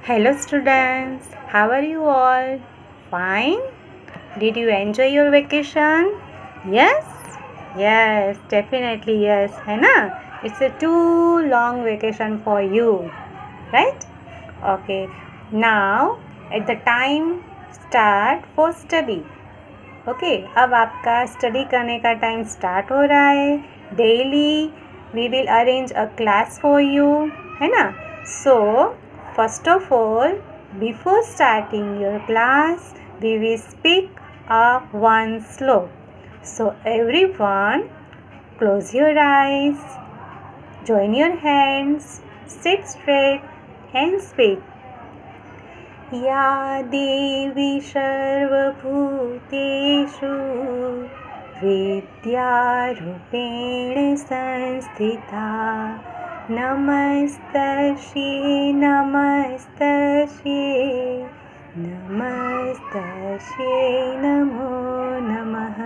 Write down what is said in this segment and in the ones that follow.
Hello students, how are you all? Fine? Did you enjoy your vacation? Yes? Yes, definitely yes, है ना? It's a too long vacation for you, right? Okay, now at the time start for study. Okay अब आपका study करने का time start हो रहा है. Daily we will arrange a class for you, है ना? So first of all before starting your class we will speak a one slow. So everyone close your eyes, join your hands, sit straight and speak. या देवी सर्वभूतेषु विद्यारूपेण संस्थिता नमस्तस्यै नमस्तस्यै नमस्तस्यै नमो नमः.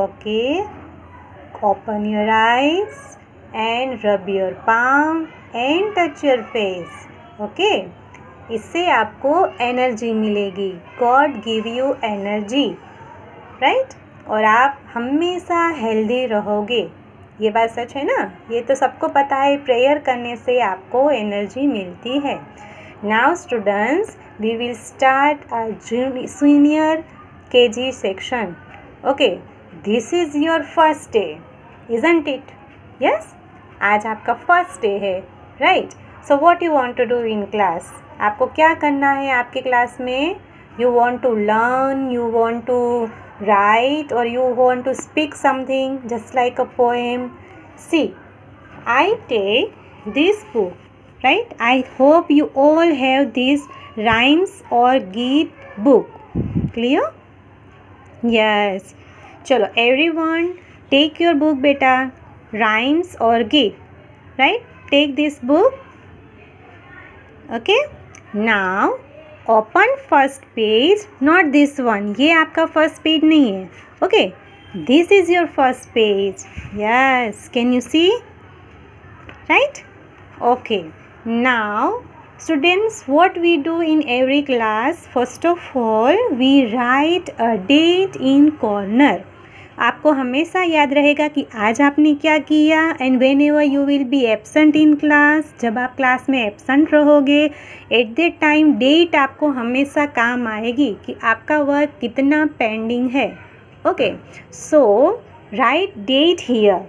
Okay, open your eyes and rub your palm and touch your face. Okay, इससे आपको energy मिलेगी. God give you energy, right? और आप हमेशा हेल्दी रहोगे. ये बात सच है ना? ये तो सबको पता है. प्रेयर करने से आपको एनर्जी मिलती है. Now students we will start a senior KG section. Okay, this is your first day, isn't it? Yes, आज आपका फर्स्ट डे है, right? So what you want to do in class? आपको क्या करना है आपके क्लास में? You want to learn, you want to write, और you want to speak something just like a poem. See, I take this book, right? I hope you all have this rhymes और गीत book. Clear? Yes. चलो everyone take your book बेटा, rhymes और गीत, right? Take this book. Okay, now open first page, not this one. ये आपका first page नहीं है. Okay, this is your first page. Yes, can you see? Right? Okay, now students, what we do in every class, first of all we write a date in corner. आपको हमेशा याद रहेगा कि आज आपने क्या किया. And when ever you will be absent in class, जब आप क्लास में एब्सेंट रहोगे, एट दैट टाइम डेट आपको हमेशा काम आएगी कि आपका वर्क कितना पेंडिंग है. Okay, so write date here,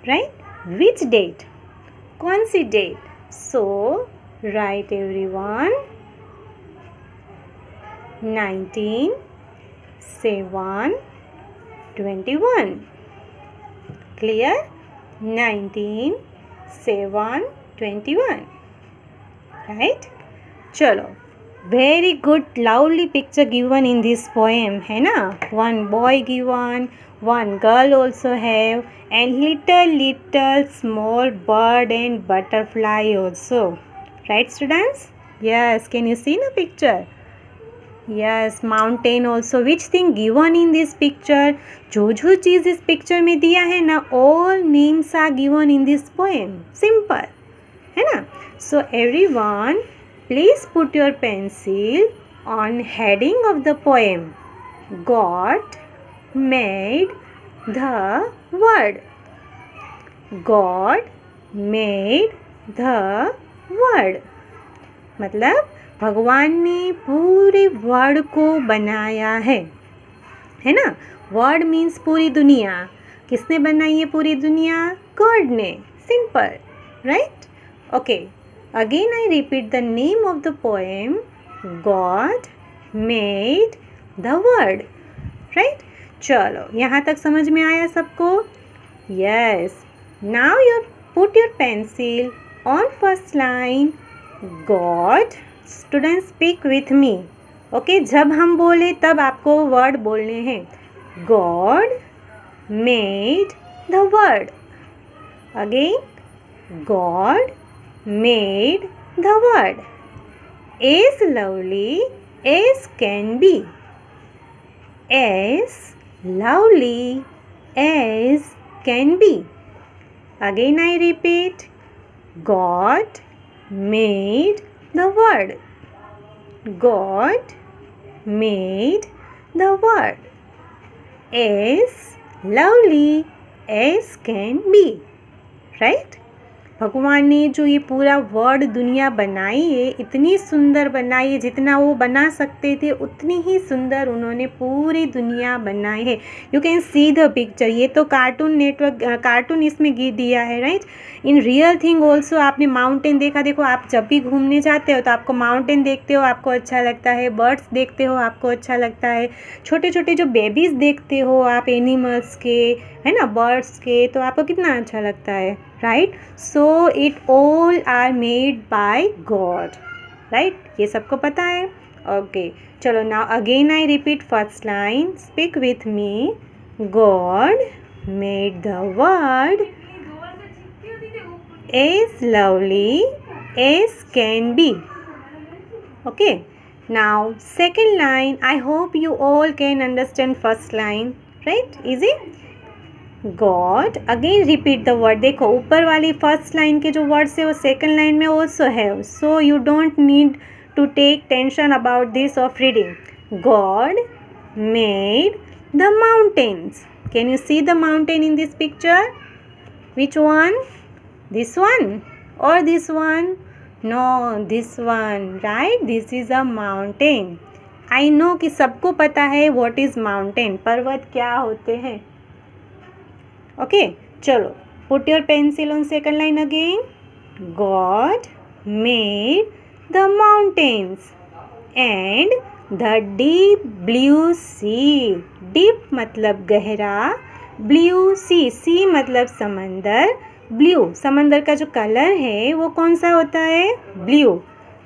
right? Which date? कौन सी date? So write everyone, 19/7/21. Clear? 19/7/21. Right? चलो, very good, lovely picture given in this poem, है ना? One boy given, one girl also have, and little small bird and butterfly also. Right students? Yes, can you see the picture? Yes, mountain also. Which thing given in this picture? जो चीज़ इस picture में दिया है ना, all names are given in this poem. Simple, है ना? So everyone, please put your pencil on heading of the poem. God made the world. God made the world. मतलब भगवान ने पूरे वर्ल्ड को बनाया है ना? वर्ल्ड मीन्स पूरी दुनिया. किसने बनाई है पूरी दुनिया? गॉड ने. Simple, right? Okay, again I repeat the name of the poem. God made the world, right? चलो, यहाँ तक समझ में आया सबको? Yes. Now you put your pencil on first line. God, student speak with me. Okay, जब हम बोले तब आपको वर्ड बोलने हैं. God made the world. Again, God made the world. As lovely as can be. As lovely as can be. Again I repeat, God made the world. God made the world as lovely as can be. Right? भगवान ने जो ये पूरा world दुनिया बनाई है, इतनी सुंदर बनाई है, जितना वो बना सकते थे उतनी ही सुंदर उन्होंने पूरी दुनिया बनाई है. You can see the picture. ये तो कार्टून नेटवर्क कार्टून इसमें दिया है. Right? In real thing also आपने माउंटेन देखा. देखो, आप जब भी घूमने जाते हो तो आपको माउंटेन देखते हो, आपको अच्छा लगता है. बर्ड्स देखते हो, आपको अच्छा लगता है. छोटे छोटे जो बेबीज़ देखते हो आप एनिमल्स के, है ना, बर्ड्स के, तो आपको कितना अच्छा लगता है. Right? So it all are made by God. Right? ये सबको पता है. ओके, चलो now again I repeat first line. Speak with me. God made the world as lovely as can be. Okay, now second line. I hope you all can understand first line. Right? Easy. God, again repeat the word. देखो, ऊपर वाली first line के जो words है वो second line में also है. So you don't need to take tension about this of reading. God made the mountains. Can you see the mountain in this picture? Which one? This one or this one? No, this one. Right? This is a mountain. I know कि सबको पता है what is mountain. पर्वत क्या होते हैं. Okay, चलो. Put your pencil on second line again. God made the mountains and the deep blue sea. Deep मतलब गहरा, blue sea, sea मतलब समंदर, ब्लू समंदर का जो कलर है वो कौन सा होता है? ब्लू.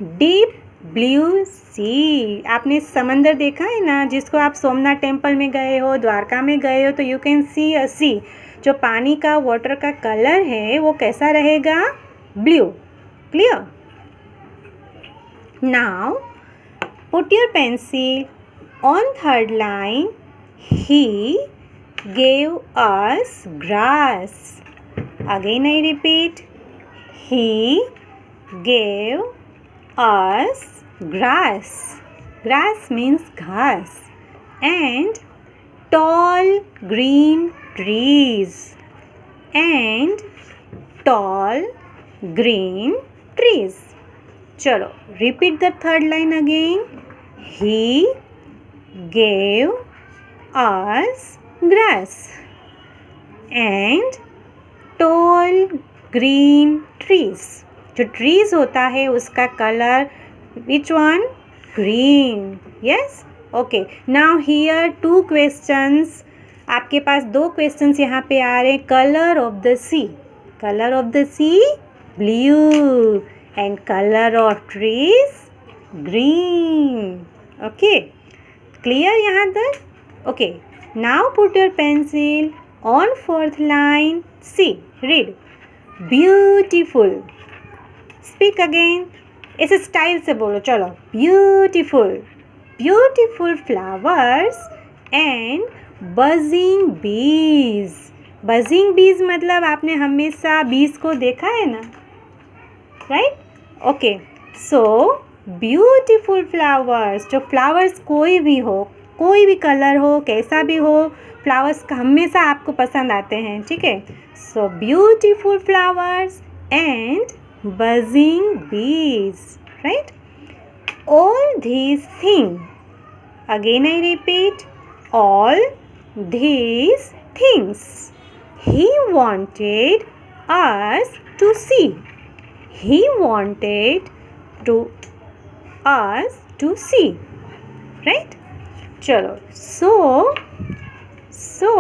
डीप ब्लू सी. आपने समंदर देखा है ना, जिसको आप सोमनाथ टेम्पल में गए हो, द्वारका में गए हो, तो यू कैन सी अ सी. जो पानी का वाटर का कलर है वो कैसा रहेगा? Blue. Clear? Now put your pencil on third line. He gave us grass. Again I repeat. He gave us grass. Grass means घास. And tall green trees. And tall green trees. चलो, repeat the third line again. He gave us grass. And tall green trees. जो trees होता है उसका colour which one? Green. Yes? Okay, now here two questions. आपके पास दो questions यहाँ पे आ रहे हैं. Colour of the sea. Colour of the sea blue and colour of trees green. Okay, clear यहाँ तक? Okay, now put your pencil on fourth line. See, read. Beautiful. Speak again. इस स्टाइल से बोलो. चलो. Beautiful. Beautiful flowers and buzzing bees. Buzzing bees मतलब आपने हमेशा bees को देखा है ना. Right? Okay. So beautiful flowers. जो flowers कोई भी हो, कोई भी कलर हो, कैसा भी हो, फ्लावर्स हमेशा आपको पसंद आते हैं. ठीक है? So beautiful flowers and buzzing bees. Right? All these thing. Again I repeat. All these things he wanted us to see. He wanted to us to see. Right? चलो. So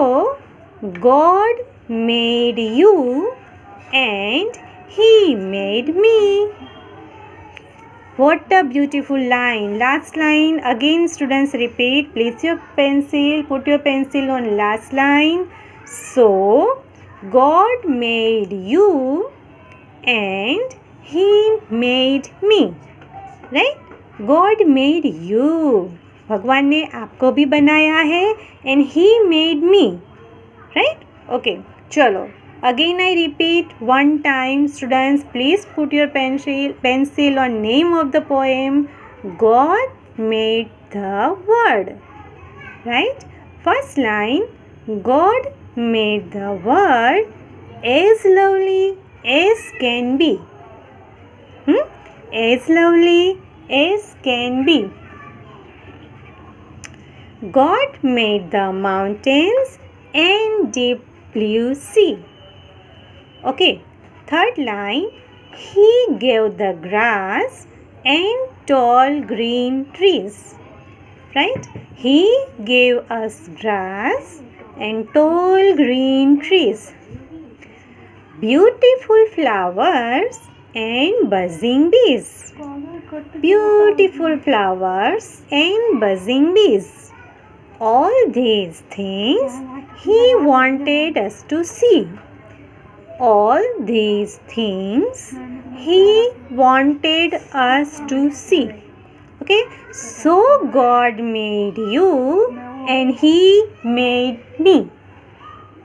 God made you and He made me. What a beautiful line. Last line again, students, repeat. Place your pencil, put your pencil on last line. So God made you and He made me. Right? God made you. भगवान ने आपको भी बनाया है. And he made me. Right? Okay, चलो Again I repeat one time, students, please put your pencil on name of the poem. God made the world. Right? First line, God made the world as lovely as can be. As lovely as can be. God made the mountains and deep blue sea. Okay, third line, He gave the grass and tall green trees. Right? He gave us grass and tall green trees, beautiful flowers and buzzing bees. Beautiful flowers and buzzing bees. All these things He wanted us to see. All these things He wanted us to see. Okay, so God made you and He made me.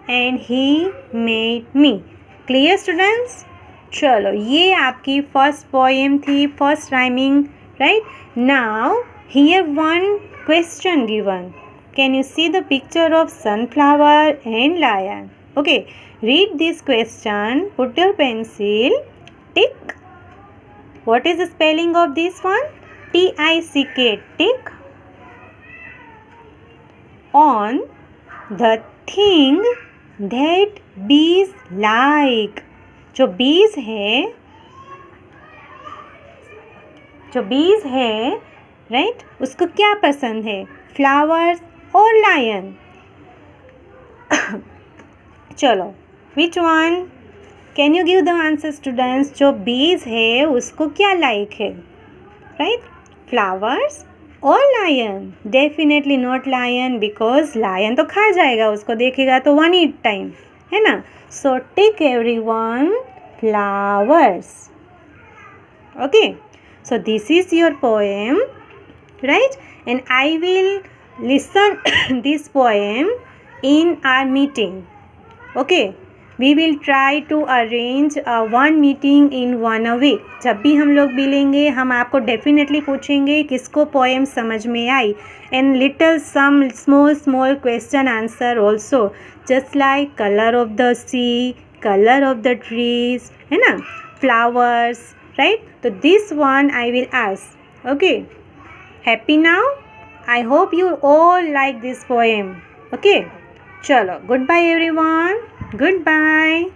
And He made me. Clear students? चलो, ये आपकी first poem थी, first rhyming. Right now here one question given. Can you see the picture of sunflower and lion? Okay, read this question. Put your pencil. Tick. What is the spelling of this one? T-I-C-K. Tick. On the thing that bees like. जो bees है, right? उसको क्या पसंद है? Flowers और lion? चलो, which one? Can you give the answer, students? जो bees है उसको क्या like है? Right? Flowers और lion? Definitely not lion, because lion तो खा जाएगा, उसको देखेगा तो one eat time, है ना? So take everyone flowers. Okay. So this is your poem, right? And I will listen this poem in our meeting. Okay. We will try to arrange one meeting in 1 week. जब भी हम लोग मिलेंगे हम आपको definitely पूछेंगे किसको poem समझ में आई, and little some small question answer also, just like color of the sea, color of the trees, है ना, flowers, right? तो this one I will ask. Okay, happy now? I hope you all like this poem. Okay, चलो, goodbye everyone. Goodbye.